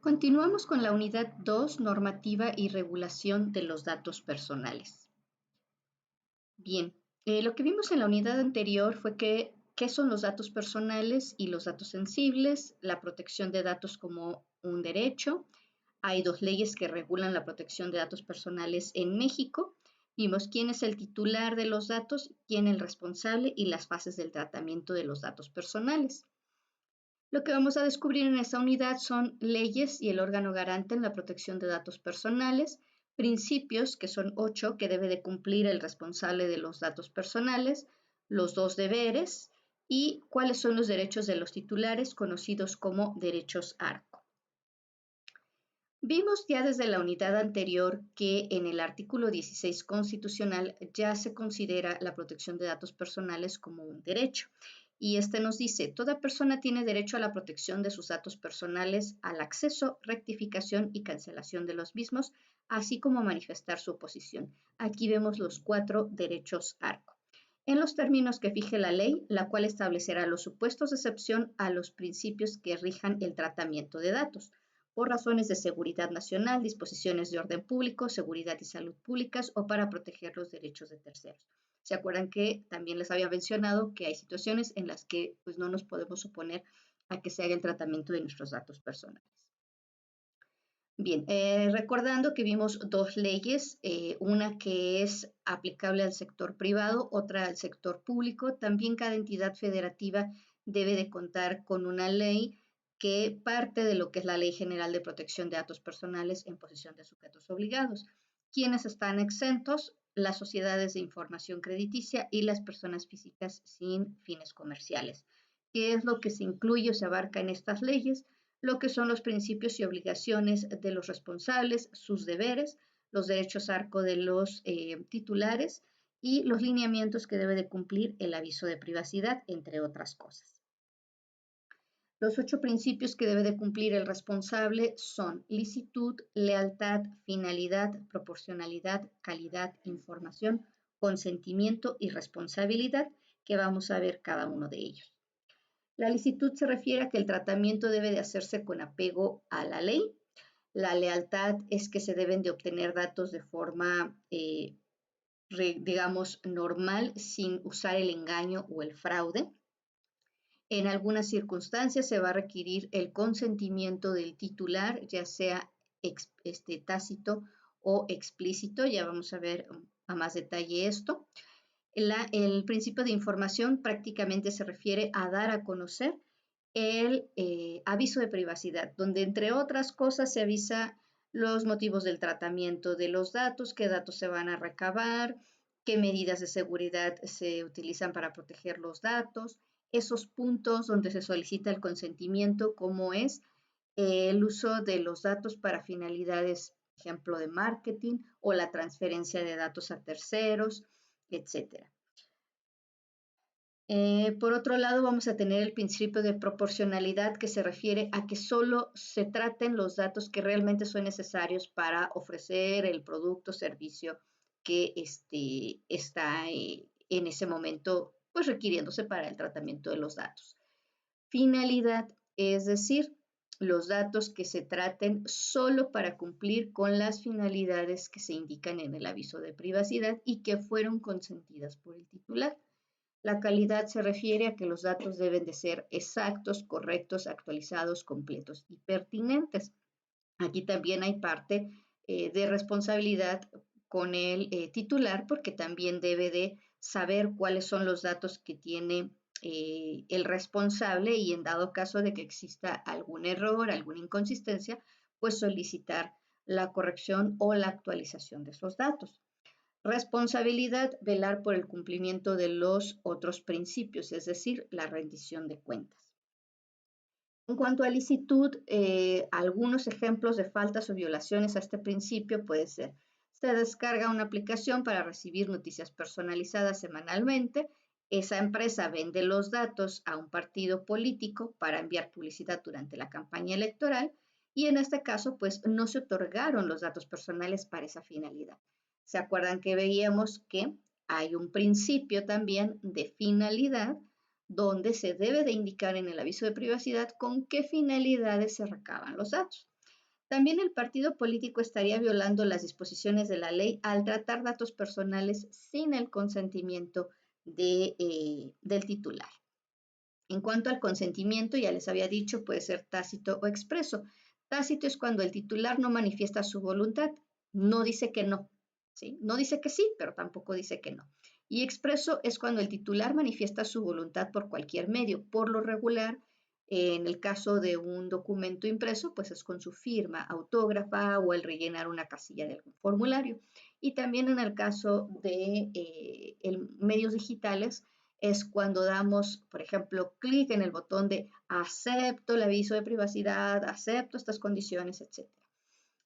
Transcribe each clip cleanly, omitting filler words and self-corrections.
Continuamos con la unidad 2, normativa y regulación de los datos personales. Bien, lo que vimos en la unidad anterior fue qué son los datos personales y los datos sensibles, la protección de datos como un derecho. Hay dos leyes que regulan la protección de datos personales en México. Vimos quién es el titular de los datos, quién es el responsable y las fases del tratamiento de los datos personales. Lo que vamos a descubrir en esta unidad son leyes y el órgano garante en la protección de datos personales, principios, que son 8, que debe de cumplir el responsable de los datos personales, los dos deberes y cuáles son los derechos de los titulares, conocidos como derechos ARCO. Vimos ya desde la unidad anterior que en el artículo 16 constitucional ya se considera la protección de datos personales como un derecho. Y este nos dice, toda persona tiene derecho a la protección de sus datos personales, al acceso, rectificación y cancelación de los mismos, así como manifestar su oposición. Aquí vemos los 4 derechos ARCO. En los términos que fije la ley, la cual establecerá los supuestos de excepción a los principios que rijan el tratamiento de datos, por razones de seguridad nacional, disposiciones de orden público, seguridad y salud públicas o para proteger los derechos de terceros. ¿Se acuerdan que también les había mencionado que hay situaciones en las que pues, no nos podemos oponer a que se haga el tratamiento de nuestros datos personales? Bien, recordando que vimos dos leyes, una que es aplicable al sector privado, otra al sector público. También cada entidad federativa debe de contar con una ley que parte de lo que es la Ley General de Protección de Datos Personales en posesión de sujetos obligados. ¿Quiénes están exentos? Las sociedades de información crediticia y las personas físicas sin fines comerciales. ¿Qué es lo que se incluye o se abarca en estas leyes? Lo que son los principios y obligaciones de los responsables, sus deberes, los derechos ARCO de los titulares y los lineamientos que debe de cumplir el aviso de privacidad, entre otras cosas. Los 8 principios que debe de cumplir el responsable son licitud, lealtad, finalidad, proporcionalidad, calidad, información, consentimiento y responsabilidad, que vamos a ver cada uno de ellos. La licitud se refiere a que el tratamiento debe de hacerse con apego a la ley. La lealtad es que se deben de obtener datos de forma, digamos, normal, sin usar el engaño o el fraude. En algunas circunstancias se va a requerir el consentimiento del titular, ya sea tácito o explícito. Ya vamos a ver a más detalle esto. El principio de información prácticamente se refiere a dar a conocer el aviso de privacidad, donde entre otras cosas se avisa los motivos del tratamiento de los datos, qué datos se van a recabar, qué medidas de seguridad se utilizan para proteger los datos, esos puntos donde se solicita el consentimiento, como es el uso de los datos para finalidades, ejemplo, de marketing o la transferencia de datos a terceros, etcétera. Por otro lado, vamos a tener el principio de proporcionalidad, que se refiere a que solo se traten los datos que realmente son necesarios para ofrecer el producto o servicio que está en ese momento pues, requiriéndose para el tratamiento de los datos. Finalidad, es decir, los datos que se traten solo para cumplir con las finalidades que se indican en el aviso de privacidad y que fueron consentidas por el titular. La calidad se refiere a que los datos deben de ser exactos, correctos, actualizados, completos y pertinentes. Aquí también hay parte de responsabilidad con el titular, porque también debe de saber cuáles son los datos que tiene el responsable y en dado caso de que exista algún error, alguna inconsistencia, pues solicitar la corrección o la actualización de esos datos. Responsabilidad, velar por el cumplimiento de los otros principios, es decir, la rendición de cuentas. En cuanto a licitud, algunos ejemplos de faltas o violaciones a este principio puede ser: se descarga una aplicación para recibir noticias personalizadas semanalmente, esa empresa vende los datos a un partido político para enviar publicidad durante la campaña electoral y en este caso pues no se otorgaron los datos personales para esa finalidad. ¿Se acuerdan que veíamos que hay un principio también de finalidad donde se debe de indicar en el aviso de privacidad con qué finalidades se recaban los datos? También el partido político estaría violando las disposiciones de la ley al tratar datos personales sin el consentimiento del titular. En cuanto al consentimiento, ya les había dicho, puede ser tácito o expreso. Tácito es cuando el titular no manifiesta su voluntad, no dice que no, ¿sí? No dice que sí, pero tampoco dice que no. Y expreso es cuando el titular manifiesta su voluntad por cualquier medio. Por lo regular, en el caso de un documento impreso, pues es con su firma autógrafa o el rellenar una casilla de algún formulario. Y también en el caso de medios digitales, es cuando damos, por ejemplo, clic en el botón de acepto el aviso de privacidad, acepto estas condiciones, etc.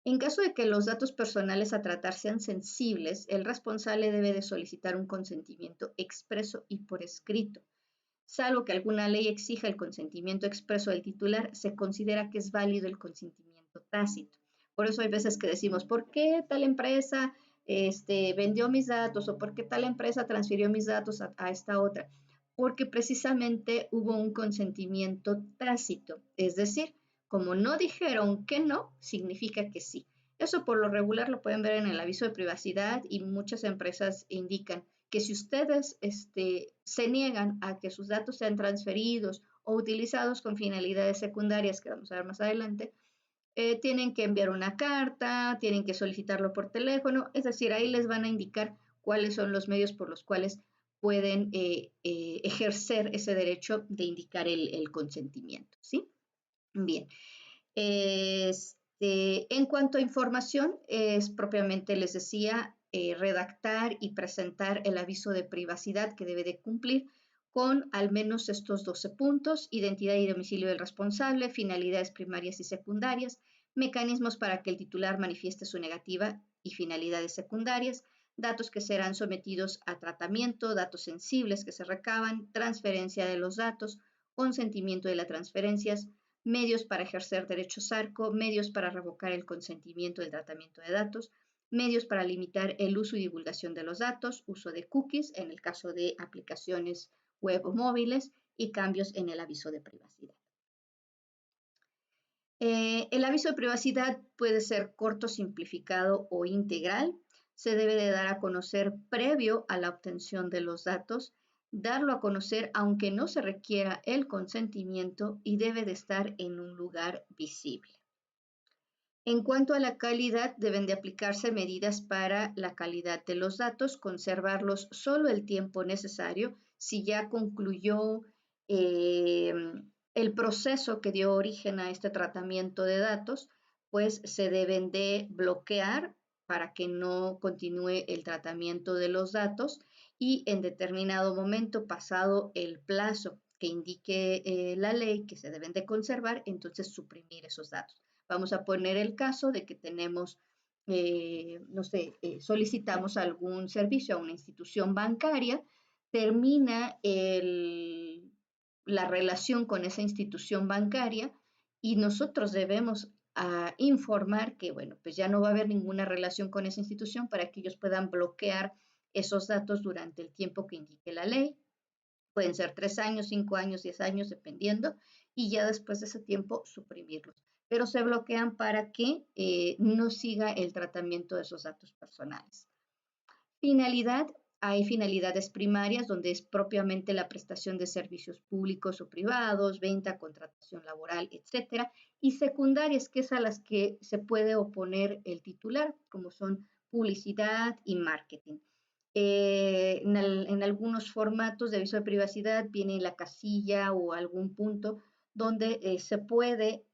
En caso de que los datos personales a tratar sean sensibles, el responsable debe de solicitar un consentimiento expreso y por escrito. Salvo que alguna ley exija el consentimiento expreso del titular, se considera que es válido el consentimiento tácito. Por eso hay veces que decimos, ¿por qué tal empresa vendió mis datos o por qué tal empresa transfirió mis datos a esta otra? Porque precisamente hubo un consentimiento tácito, es decir, como no dijeron que no, significa que sí. Eso por lo regular lo pueden ver en el aviso de privacidad y muchas empresas indican que si ustedes se niegan a que sus datos sean transferidos o utilizados con finalidades secundarias, que vamos a ver más adelante, tienen que enviar una carta, tienen que solicitarlo por teléfono, es decir, ahí les van a indicar cuáles son los medios por los cuales pueden ejercer ese derecho de indicar el consentimiento, ¿sí? Bien. En cuanto a información, es propiamente, les decía, redactar y presentar el aviso de privacidad que debe de cumplir con al menos estos 12 puntos: identidad y domicilio del responsable, finalidades primarias y secundarias, mecanismos para que el titular manifieste su negativa y finalidades secundarias, datos que serán sometidos a tratamiento, datos sensibles que se recaban, transferencia de los datos, consentimiento de las transferencias, medios para ejercer derechos ARCO, medios para revocar el consentimiento del tratamiento de datos, medios para limitar el uso y divulgación de los datos, uso de cookies en el caso de aplicaciones web o móviles y cambios en el aviso de privacidad. El aviso de privacidad puede ser corto, simplificado o integral. Se debe de dar a conocer previo a la obtención de los datos, darlo a conocer aunque no se requiera el consentimiento y debe de estar en un lugar visible. En cuanto a la calidad, deben de aplicarse medidas para la calidad de los datos, conservarlos solo el tiempo necesario. Si ya concluyó el proceso que dio origen a este tratamiento de datos, pues se deben de bloquear para que no continúe el tratamiento de los datos y en determinado momento, pasado el plazo que indique la ley que se deben de conservar, entonces suprimir esos datos. Vamos a poner el caso de que tenemos, no sé, solicitamos algún servicio a una institución bancaria, termina la relación con esa institución bancaria y nosotros debemos informar que, bueno, pues ya no va a haber ninguna relación con esa institución para que ellos puedan bloquear esos datos durante el tiempo que indique la ley. Pueden ser 3 años, 5 años, 10 años, dependiendo, y ya después de ese tiempo suprimirlos. Pero se bloquean para que no siga el tratamiento de esos datos personales. Finalidad, hay finalidades primarias donde es propiamente la prestación de servicios públicos o privados, venta, contratación laboral, etcétera, y secundarias, que es a las que se puede oponer el titular, como son publicidad y marketing. En algunos formatos de aviso de privacidad viene la casilla o algún punto donde se puede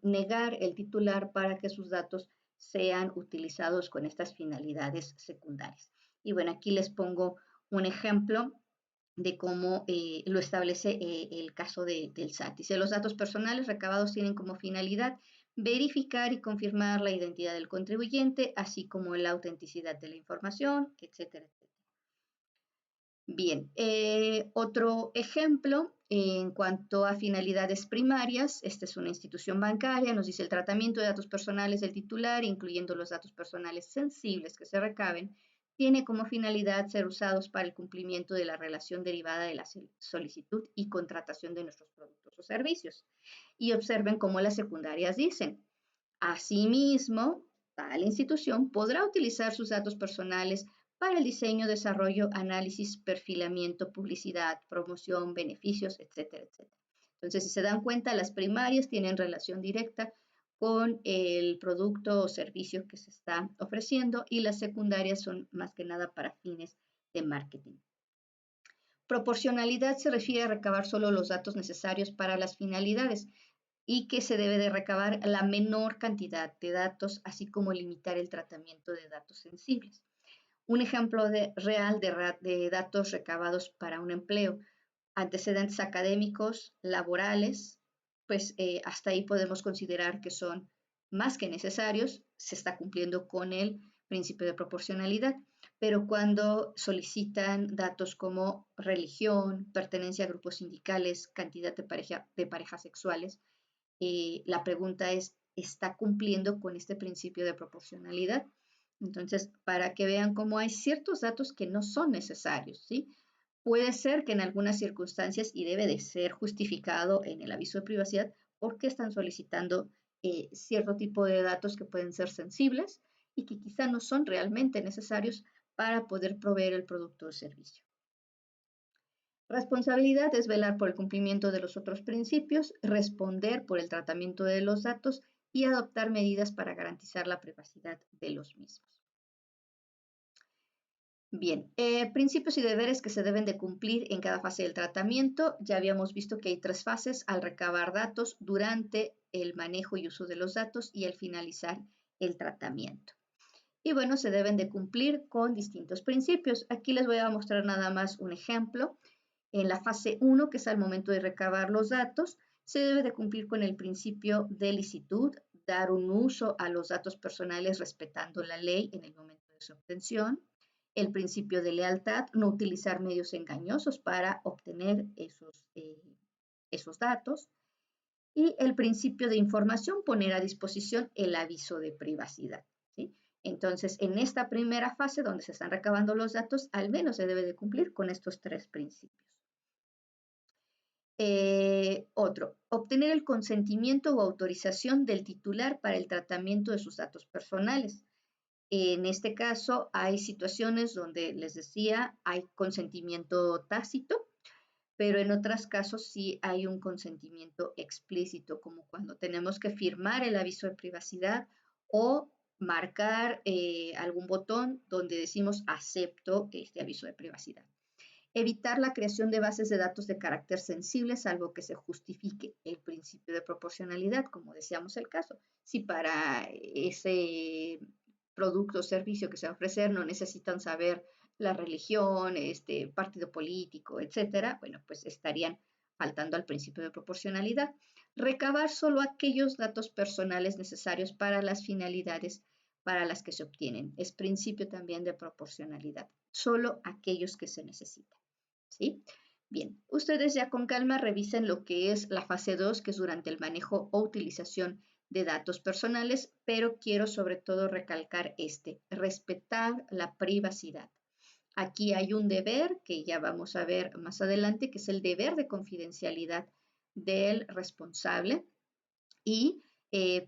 negar el titular para que sus datos sean utilizados con estas finalidades secundarias. Y bueno, aquí les pongo un ejemplo de cómo lo establece el caso del SAT. Dice, los datos personales recabados tienen como finalidad verificar y confirmar la identidad del contribuyente, así como la autenticidad de la información, etcétera, etcétera. Bien, otro ejemplo en cuanto a finalidades primarias, esta es una institución bancaria, nos dice el tratamiento de datos personales del titular, incluyendo los datos personales sensibles que se recaben, tiene como finalidad ser usados para el cumplimiento de la relación derivada de la solicitud y contratación de nuestros productos o servicios. Y observen cómo las secundarias dicen, Asimismo, tal institución podrá utilizar sus datos personales para el diseño, desarrollo, análisis, perfilamiento, publicidad, promoción, beneficios, etcétera, etcétera. Entonces, si se dan cuenta, las primarias tienen relación directa con el producto o servicio que se está ofreciendo y las secundarias son más que nada para fines de marketing. Proporcionalidad se refiere a recabar solo los datos necesarios para las finalidades y que se debe de recabar la menor cantidad de datos, así como limitar el tratamiento de datos sensibles. Un ejemplo real de datos recabados para un empleo, antecedentes académicos, laborales, pues hasta ahí podemos considerar que son más que necesarios, se está cumpliendo con el principio de proporcionalidad, pero cuando solicitan datos como religión, pertenencia a grupos sindicales, cantidad de parejas sexuales, la pregunta es, ¿está cumpliendo con este principio de proporcionalidad? Entonces, para que vean cómo hay ciertos datos que no son necesarios, ¿sí? Puede ser que en algunas circunstancias, y debe de ser justificado en el aviso de privacidad, porque están solicitando cierto tipo de datos que pueden ser sensibles y que quizá no son realmente necesarios para poder proveer el producto o servicio. Responsabilidad es velar por el cumplimiento de los otros principios, responder por el tratamiento de los datos y adoptar medidas para garantizar la privacidad de los mismos. Bien, principios y deberes que se deben de cumplir en cada fase del tratamiento. Ya habíamos visto que hay 3 fases al recabar datos, durante el manejo y uso de los datos y al finalizar el tratamiento. Y bueno, se deben de cumplir con distintos principios. Aquí les voy a mostrar nada más un ejemplo. En la fase 1, que es al momento de recabar los datos, se debe de cumplir con el principio de licitud, dar un uso a los datos personales respetando la ley en el momento de su obtención, el principio de lealtad, no utilizar medios engañosos para obtener esos datos, y el principio de información, poner a disposición el aviso de privacidad, ¿sí? Entonces, en esta primera fase donde se están recabando los datos, al menos se debe de cumplir con estos 3 principios. Otro, obtener el consentimiento o autorización del titular para el tratamiento de sus datos personales. En este caso, hay situaciones donde les decía, hay consentimiento tácito, pero en otros casos sí hay un consentimiento explícito, como cuando tenemos que firmar el aviso de privacidad o marcar algún botón donde decimos acepto este aviso de privacidad. Evitar la creación de bases de datos de carácter sensible, salvo que se justifique el principio de proporcionalidad, como decíamos el caso. Si para ese producto o servicio que se va a ofrecer no necesitan saber la religión, partido político, etcétera, bueno, pues estarían faltando al principio de proporcionalidad. Recabar solo aquellos datos personales necesarios para las finalidades para las que se obtienen. Es principio también de proporcionalidad. Solo aquellos que se necesitan. ¿Sí? Bien, ustedes ya con calma revisen lo que es la fase 2, que es durante el manejo o utilización de datos personales, pero quiero sobre todo recalcar respetar la privacidad. Aquí hay un deber que ya vamos a ver más adelante, que es el deber de confidencialidad del responsable y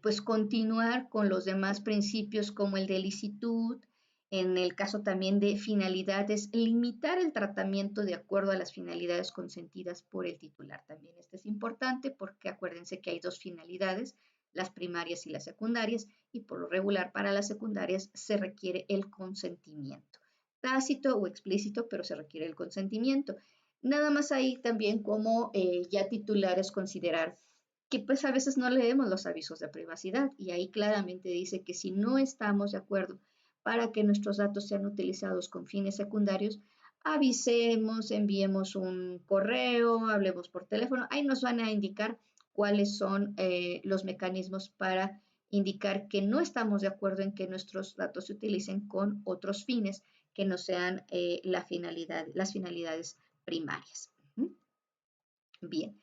pues continuar con los demás principios como el de licitud. En el caso también de finalidades, limitar el tratamiento de acuerdo a las finalidades consentidas por el titular. También esto es importante porque acuérdense que hay 2 finalidades, las primarias y las secundarias, y por lo regular para las secundarias se requiere el consentimiento. Tácito o explícito, pero se requiere el consentimiento. Nada más ahí también como ya titulares considerar que pues a veces no leemos los avisos de privacidad y ahí claramente dice que si no estamos de acuerdo para que nuestros datos sean utilizados con fines secundarios, avisemos, enviemos un correo, hablemos por teléfono, ahí nos van a indicar cuáles son los mecanismos para indicar que no estamos de acuerdo en que nuestros datos se utilicen con otros fines que no sean las finalidades primarias. Bien.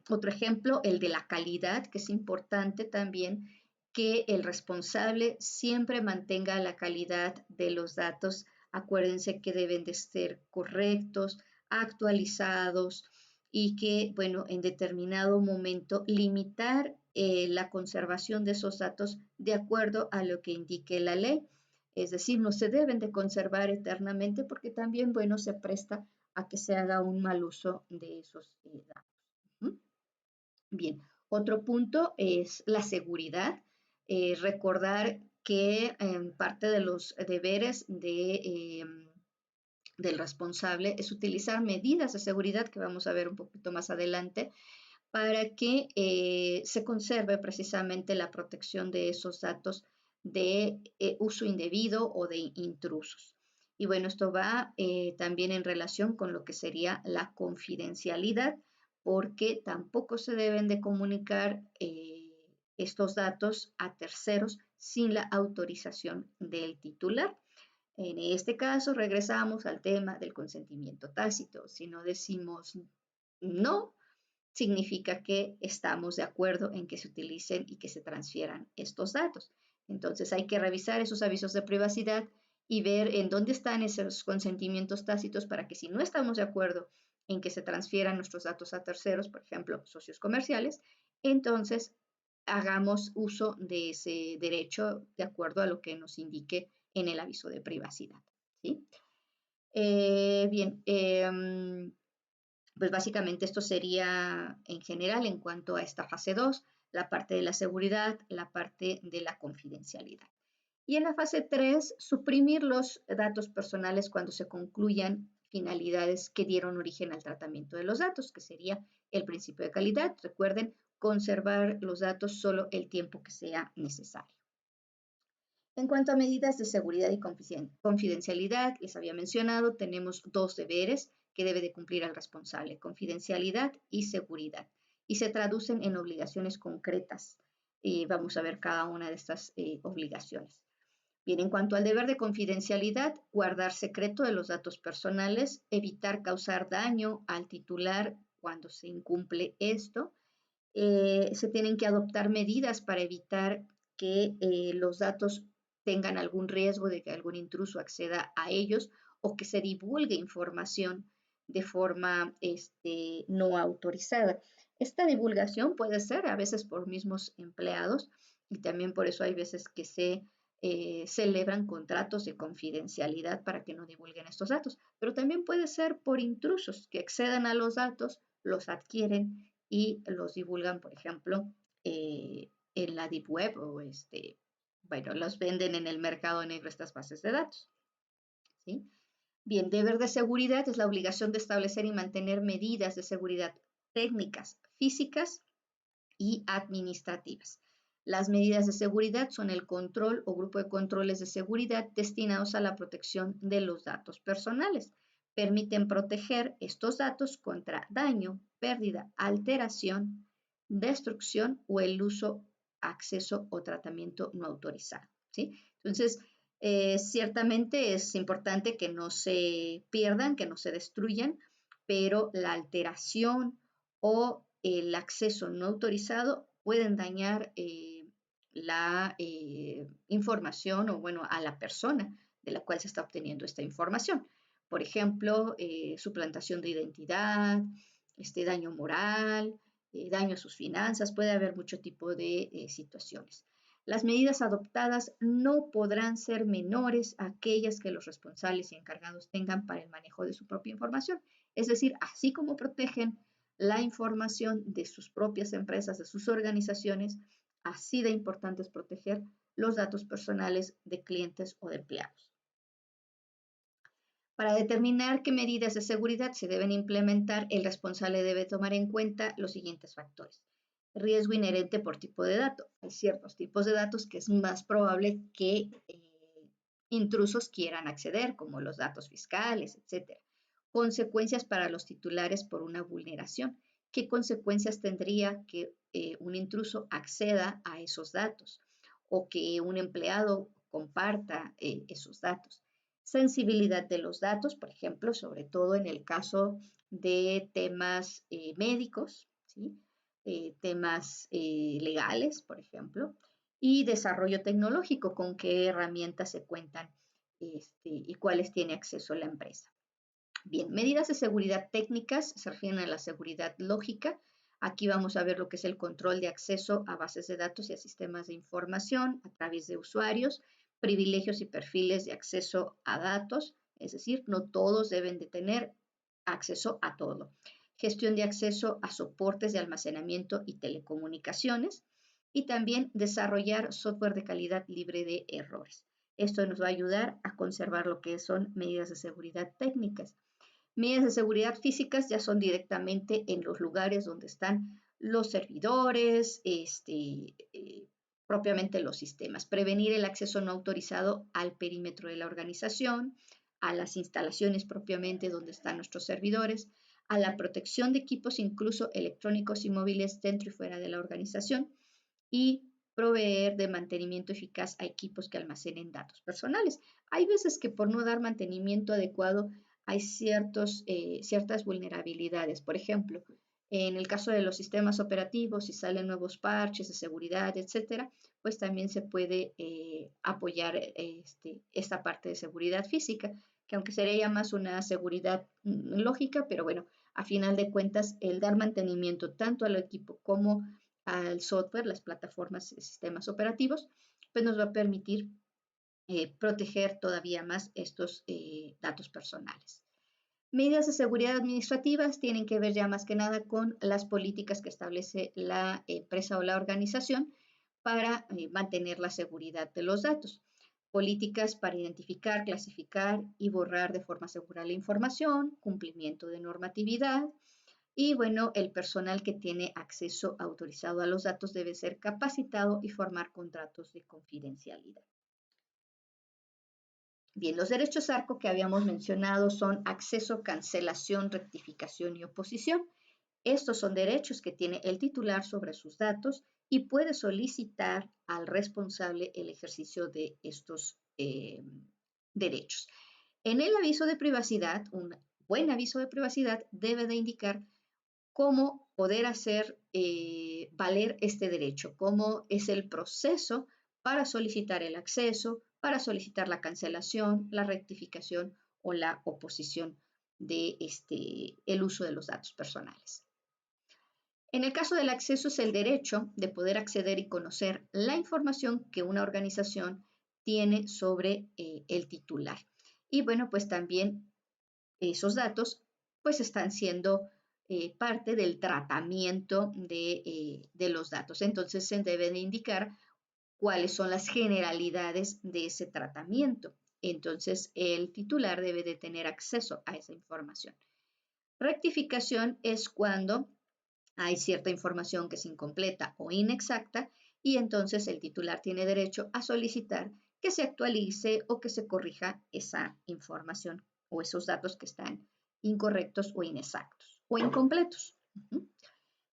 Otro ejemplo, el de la calidad, que es importante también que el responsable siempre mantenga la calidad de los datos. Acuérdense que deben de ser correctos, actualizados y que, bueno, en determinado momento limitar la conservación de esos datos de acuerdo a lo que indique la ley. Es decir, no se deben de conservar eternamente porque también, bueno, se presta a que se haga un mal uso de esos datos. Bien, otro punto es la seguridad. Recordar que parte de los deberes del responsable es utilizar medidas de seguridad que vamos a ver un poquito más adelante para que se conserve precisamente la protección de esos datos de uso indebido o de intrusos. Y bueno, esto va también en relación con lo que sería la confidencialidad, porque tampoco se deben de comunicar estos datos a terceros sin la autorización del titular. En este caso, regresamos al tema del consentimiento tácito. Si no decimos no, significa que estamos de acuerdo en que se utilicen y que se transfieran estos datos. Entonces hay que revisar esos avisos de privacidad y ver en dónde están esos consentimientos tácitos para que si no estamos de acuerdo en que se transfieran nuestros datos a terceros, por ejemplo, socios comerciales, entonces hagamos uso de ese derecho de acuerdo a lo que nos indique en el aviso de privacidad. ¿Sí? Bien, pues básicamente esto sería en general en cuanto a esta fase 2, la parte de la seguridad, la parte de la confidencialidad. Y en la fase 3, suprimir los datos personales cuando se concluyan finalidades que dieron origen al tratamiento de los datos, que sería el principio de calidad. Recuerden, conservar los datos solo el tiempo que sea necesario. En cuanto a medidas de seguridad y confidencialidad, les había mencionado, tenemos dos deberes que debe de cumplir el responsable, confidencialidad y seguridad, y se traducen en obligaciones concretas. Vamos a ver cada una de estas obligaciones. Bien, en cuanto al deber de confidencialidad, guardar secreto de los datos personales, evitar causar daño al titular cuando se incumple esto. Se tienen que adoptar medidas para evitar que los datos tengan algún riesgo de que algún intruso acceda a ellos o que se divulgue información de forma no autorizada. Esta divulgación puede ser a veces por mismos empleados y también por eso hay veces que se celebran contratos de confidencialidad para que no divulguen estos datos, pero también puede ser por intrusos que accedan a los datos, los adquieren y los divulgan, por ejemplo, en la Deep Web o bueno, los venden en el mercado negro estas bases de datos. ¿Sí? Bien, deber de seguridad es la obligación de establecer y mantener medidas de seguridad técnicas, físicas y administrativas. Las medidas de seguridad son el control o grupo de controles de seguridad destinados a la protección de los datos personales. Permiten proteger estos datos contra daño, pérdida, alteración, destrucción o el uso, acceso o tratamiento no autorizado. ¿Sí? Entonces, ciertamente es importante que no se pierdan, que no se destruyan, pero la alteración o el acceso no autorizado pueden dañar la información o, bueno, a la persona de la cual se está obteniendo esta información. Por ejemplo, suplantación de identidad, daño moral, daño a sus finanzas, puede haber mucho tipo de situaciones. Las medidas adoptadas no podrán ser menores a aquellas que los responsables y encargados tengan para el manejo de su propia información. Es decir, así como protegen la información de sus propias empresas, de sus organizaciones, así de importante es proteger los datos personales de clientes o de empleados. Para determinar qué medidas de seguridad se deben implementar, el responsable debe tomar en cuenta los siguientes factores. Riesgo inherente por tipo de dato. Hay ciertos tipos de datos que es más probable que intrusos quieran acceder, como los datos fiscales, etc. Consecuencias para los titulares por una vulneración. ¿Qué consecuencias tendría que un intruso acceda a esos datos o que un empleado comparta esos datos? Sensibilidad de los datos, por ejemplo, sobre todo en el caso de temas médicos, ¿sí? Temas legales, por ejemplo, y desarrollo tecnológico, con qué herramientas se cuentan y cuáles tiene acceso la empresa. Bien, medidas de seguridad técnicas se refieren a la seguridad lógica, Aquí vamos a ver lo que es el control de acceso a bases de datos y a sistemas de información a través de usuarios, privilegios y perfiles de acceso a datos, es decir, no todos deben de tener acceso a todo. Gestión de acceso a soportes de almacenamiento y telecomunicaciones y también desarrollar software de calidad libre de errores. Esto nos va a ayudar a conservar lo que son medidas de seguridad técnicas. Medidas de seguridad físicas ya son directamente en los lugares donde están los servidores, propiamente los sistemas. Prevenir el acceso no autorizado al perímetro de la organización, a las instalaciones propiamente donde están nuestros servidores, a la protección de equipos incluso electrónicos y móviles dentro y fuera de la organización y proveer de mantenimiento eficaz a equipos que almacenen datos personales. Hay veces que por no dar mantenimiento adecuado hay ciertas vulnerabilidades. Por ejemplo, en el caso de los sistemas operativos, si salen nuevos parches de seguridad, etcétera, pues también se puede apoyar esta parte de seguridad física, que aunque sería más una seguridad lógica, pero bueno, a final de cuentas, el dar mantenimiento tanto al equipo como al software, las plataformas de sistemas operativos, pues nos va a permitir proteger todavía más estos datos personales. Medidas de seguridad administrativas tienen que ver ya más que nada con las políticas que establece la empresa o la organización para mantener la seguridad de los datos. Políticas para identificar, clasificar y borrar de forma segura la información, cumplimiento de normatividad, y bueno, el personal que tiene acceso autorizado a los datos debe ser capacitado y formar contratos de confidencialidad. Bien, los derechos ARCO que habíamos mencionado son acceso, cancelación, rectificación y oposición. Estos son derechos que tiene el titular sobre sus datos y puede solicitar al responsable el ejercicio de estos derechos. En el aviso de privacidad, un buen aviso de privacidad debe de indicar cómo poder hacer valer este derecho, cómo es el proceso para solicitar el acceso, para solicitar la cancelación, la rectificación o la oposición de el uso de los datos personales. En el caso del acceso es el derecho de poder acceder y conocer la información que una organización tiene sobre el titular. Y bueno, pues también esos datos pues están siendo parte del tratamiento de los datos. Entonces se debe de indicar cuáles son las generalidades de ese tratamiento. Entonces el titular debe de tener acceso a esa información. Rectificación es cuando hay cierta información que es incompleta o inexacta y entonces el titular tiene derecho a solicitar que se actualice o que se corrija esa información o esos datos que están incorrectos o inexactos o incompletos.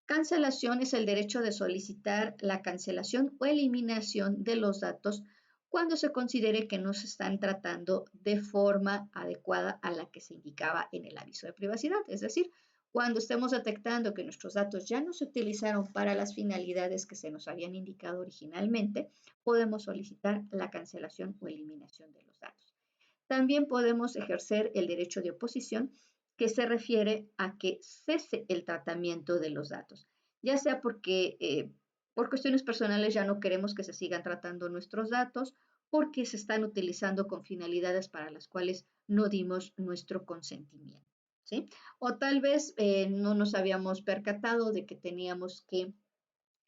Cancelación es el derecho de solicitar la cancelación o eliminación de los datos cuando se considere que no se están tratando de forma adecuada a la que se indicaba en el aviso de privacidad. Es decir, cuando estemos detectando que nuestros datos ya no se utilizaron para las finalidades que se nos habían indicado originalmente, podemos solicitar la cancelación o eliminación de los datos. También podemos ejercer el derecho de oposición, que se refiere a que cese el tratamiento de los datos, ya sea porque por cuestiones personales ya no queremos que se sigan tratando nuestros datos, porque se están utilizando con finalidades para las cuales no dimos nuestro consentimiento, ¿sí? O tal vez no nos habíamos percatado de que teníamos que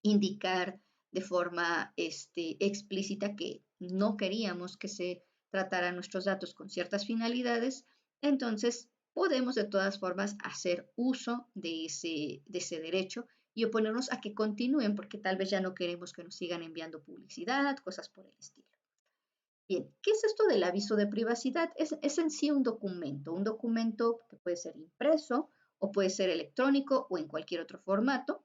indicar de forma explícita que no queríamos que se trataran nuestros datos con ciertas finalidades, entonces podemos de todas formas hacer uso de ese derecho y oponernos a que continúen porque tal vez ya no queremos que nos sigan enviando publicidad, cosas por el estilo. Bien, ¿qué es esto del aviso de privacidad? Es en sí un documento que puede ser impreso o puede ser electrónico o en cualquier otro formato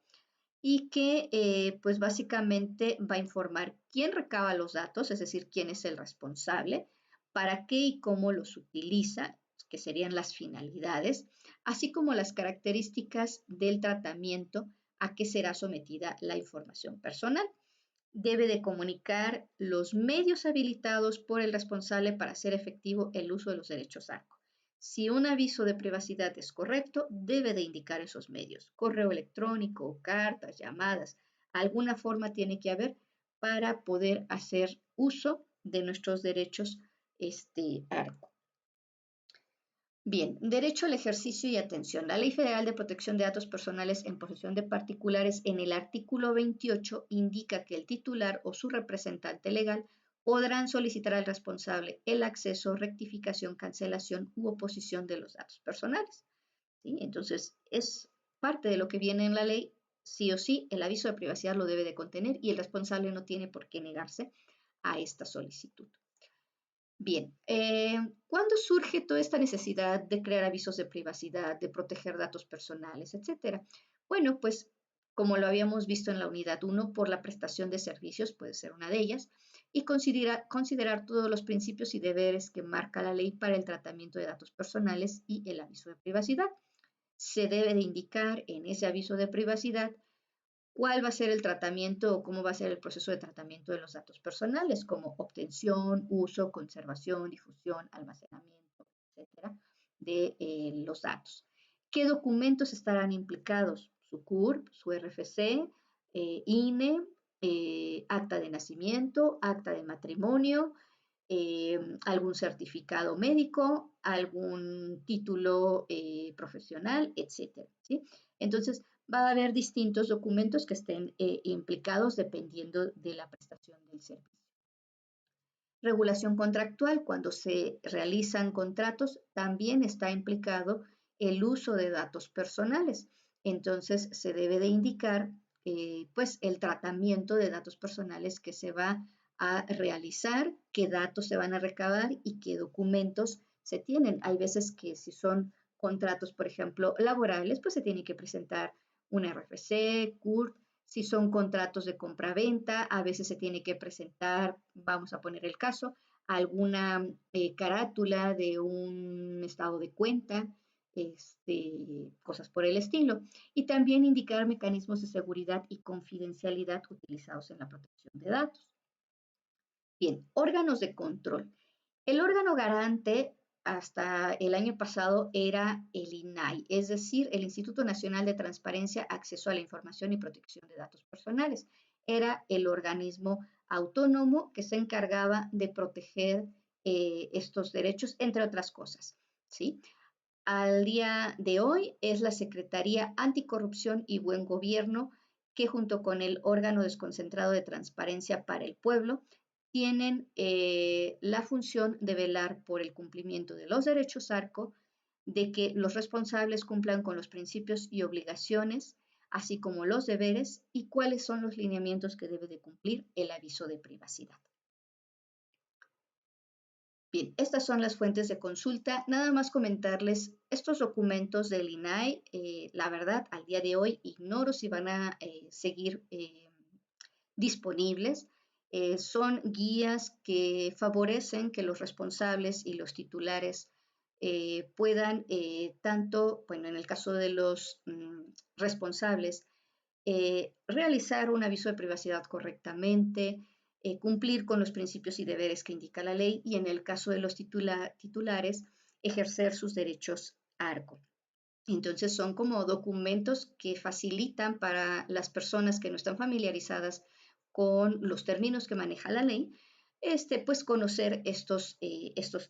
y que pues básicamente va a informar quién recaba los datos, es decir, quién es el responsable, para qué y cómo los utiliza, que serían las finalidades, así como las características del tratamiento a que será sometida la información personal. Debe de comunicar los medios habilitados por el responsable para hacer efectivo el uso de los derechos ARCO. Si un aviso de privacidad es correcto, debe de indicar esos medios, correo electrónico, cartas, llamadas, alguna forma tiene que haber para poder hacer uso de nuestros derechos ARCO. Bien, derecho al ejercicio y atención. La Ley Federal de Protección de Datos Personales en posesión de particulares en el artículo 28 indica que el titular o su representante legal podrán solicitar al responsable el acceso, rectificación, cancelación u oposición de los datos personales. ¿Sí? Entonces, es parte de lo que viene en la ley, sí o sí, el aviso de privacidad lo debe de contener y el responsable no tiene por qué negarse a esta solicitud. Bien, ¿cuándo surge toda esta necesidad de crear avisos de privacidad, de proteger datos personales, etcétera? Bueno, pues como lo habíamos visto en la unidad 1, por la prestación de servicios, puede ser una de ellas, y considerar todos los principios y deberes que marca la ley para el tratamiento de datos personales y el aviso de privacidad. Se debe de indicar en ese aviso de privacidad cuál va a ser el tratamiento o cómo va a ser el proceso de tratamiento de los datos personales, como obtención, uso, conservación, difusión, almacenamiento, etcétera, de los datos. ¿Qué documentos estarán implicados? Su CURP, su RFC, INE, acta de nacimiento, acta de matrimonio, algún certificado médico, algún título profesional, etcétera. ¿Sí? Entonces, va a haber distintos documentos que estén implicados dependiendo de la prestación del servicio. Regulación contractual, cuando se realizan contratos, también está implicado el uso de datos personales. Entonces, se debe de indicar pues el tratamiento de datos personales que se va a realizar, qué datos se van a recabar y qué documentos se tienen. Hay veces que si son contratos, por ejemplo, laborales, pues se tiene que presentar un RFC, CURP. Si son contratos de compra-venta, a veces se tiene que presentar, vamos a poner el caso, alguna carátula de un estado de cuenta, cosas por el estilo. Y también indicar mecanismos de seguridad y confidencialidad utilizados en la protección de datos. Bien, órganos de control. El órgano garante hasta el año pasado era el INAI, es decir, el Instituto Nacional de Transparencia, Acceso a la Información y Protección de Datos Personales. Era el organismo autónomo que se encargaba de proteger estos derechos, entre otras cosas. ¿Sí? Al día de hoy es la Secretaría Anticorrupción y Buen Gobierno, que junto con el órgano desconcentrado de transparencia para el pueblo, tienen la función de velar por el cumplimiento de los derechos ARCO, de que los responsables cumplan con los principios y obligaciones, así como los deberes y cuáles son los lineamientos que debe de cumplir el aviso de privacidad. Bien, estas son las fuentes de consulta. Nada más comentarles estos documentos del INAI. La verdad, al día de hoy ignoro si van a seguir disponibles. Son guías que favorecen que los responsables y los titulares puedan tanto, bueno, en el caso de los responsables, realizar un aviso de privacidad correctamente, cumplir con los principios y deberes que indica la ley y en el caso de los titulares, ejercer sus derechos ARCO. Entonces son como documentos que facilitan para las personas que no están familiarizadas con los términos que maneja la ley, pues conocer estos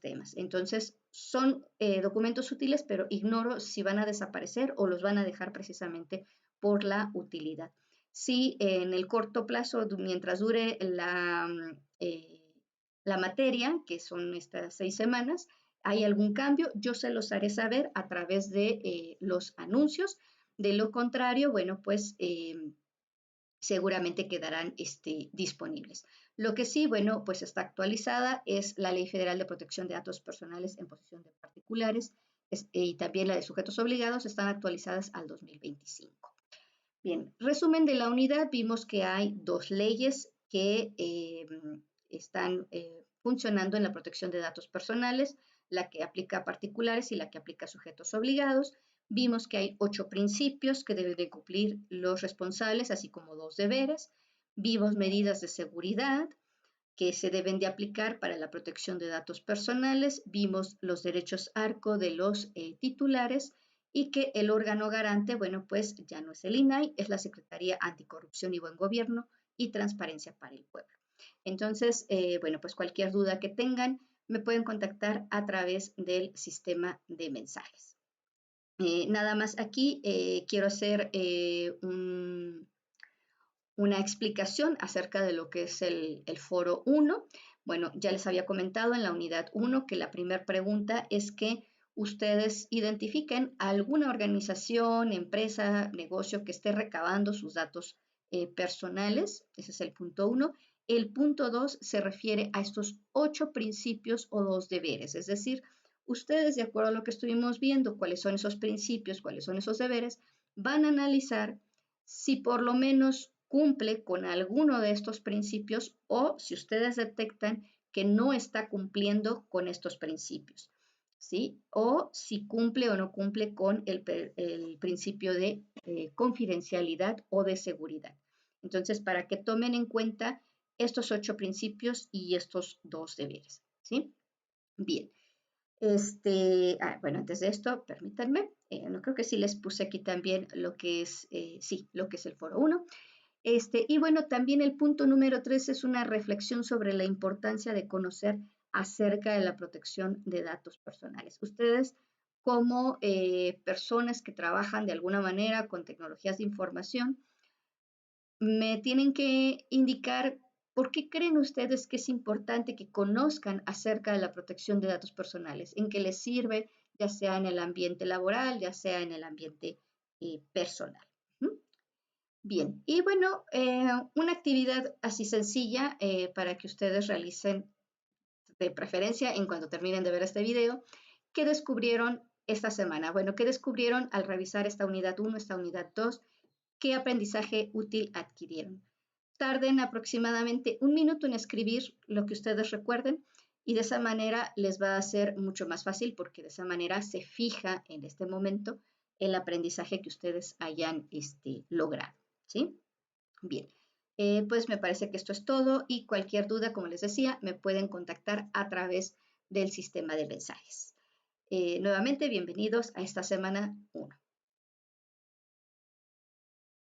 temas. Entonces son documentos útiles, pero ignoro si van a desaparecer o los van a dejar precisamente por la utilidad. Si en el corto plazo, mientras dure la materia, que son estas 6 semanas, hay algún cambio, yo se los haré saber a través de los anuncios. De lo contrario, bueno, pues seguramente quedarán disponibles. Lo que sí, bueno, pues está actualizada es la Ley Federal de Protección de Datos Personales en posesión de particulares y también la de sujetos obligados están actualizadas al 2025. Bien, resumen de la unidad, vimos que hay 2 leyes que están funcionando en la protección de datos personales, la que aplica a particulares y la que aplica a sujetos obligados. Vimos que hay 8 principios que deben de cumplir los responsables, así como 2 deberes. Vimos medidas de seguridad. que se deben de aplicar para la protección de datos personales. Vimos los derechos ARCO de los titulares y que el órgano garante, bueno, pues ya no es el INAI, es la Secretaría Anticorrupción y Buen Gobierno y Transparencia para el Pueblo. Entonces, bueno, pues cualquier duda que tengan, me pueden contactar a través del sistema de mensajes. Nada más aquí quiero hacer una explicación acerca de lo que es el foro 1. Bueno, ya les había comentado en la unidad 1 que la primera pregunta es que ustedes identifiquen alguna organización, empresa, negocio que esté recabando sus datos personales. Ese es el punto 1. El punto 2 se refiere a estos 8 principios o 2 deberes, es decir, ustedes, de acuerdo a lo que estuvimos viendo, cuáles son esos principios, cuáles son esos deberes, van a analizar si por lo menos cumple con alguno de estos principios o si ustedes detectan que no está cumpliendo con estos principios, ¿sí? O si cumple o no cumple con el principio de confidencialidad o de seguridad. Entonces, para que tomen en cuenta estos 8 principios y estos 2 deberes, ¿sí? Bien. Bueno, antes de esto, permítanme, no creo que sí les puse aquí también lo que es, sí, lo que es el foro 1. Y bueno, también el punto número 3 es una reflexión sobre la importancia de conocer acerca de la protección de datos personales. Ustedes, como personas que trabajan de alguna manera con tecnologías de información, me tienen que indicar por qué creen ustedes que es importante que conozcan acerca de la protección de datos personales, en qué les sirve, ya sea en el ambiente laboral, ya sea en el ambiente personal. Bien, y bueno, una actividad así sencilla para que ustedes realicen de preferencia en cuanto terminen de ver este video, ¿qué descubrieron esta semana? Bueno, ¿qué descubrieron al revisar esta unidad 1, esta unidad 2? ¿Qué aprendizaje útil adquirieron? Tarden aproximadamente 1 minuto en escribir lo que ustedes recuerden y de esa manera les va a ser mucho más fácil porque de esa manera se fija en este momento el aprendizaje que ustedes hayan logrado, ¿sí? Bien, pues me parece que esto es todo y cualquier duda, como les decía, me pueden contactar a través del sistema de mensajes. Nuevamente, bienvenidos a esta semana 1.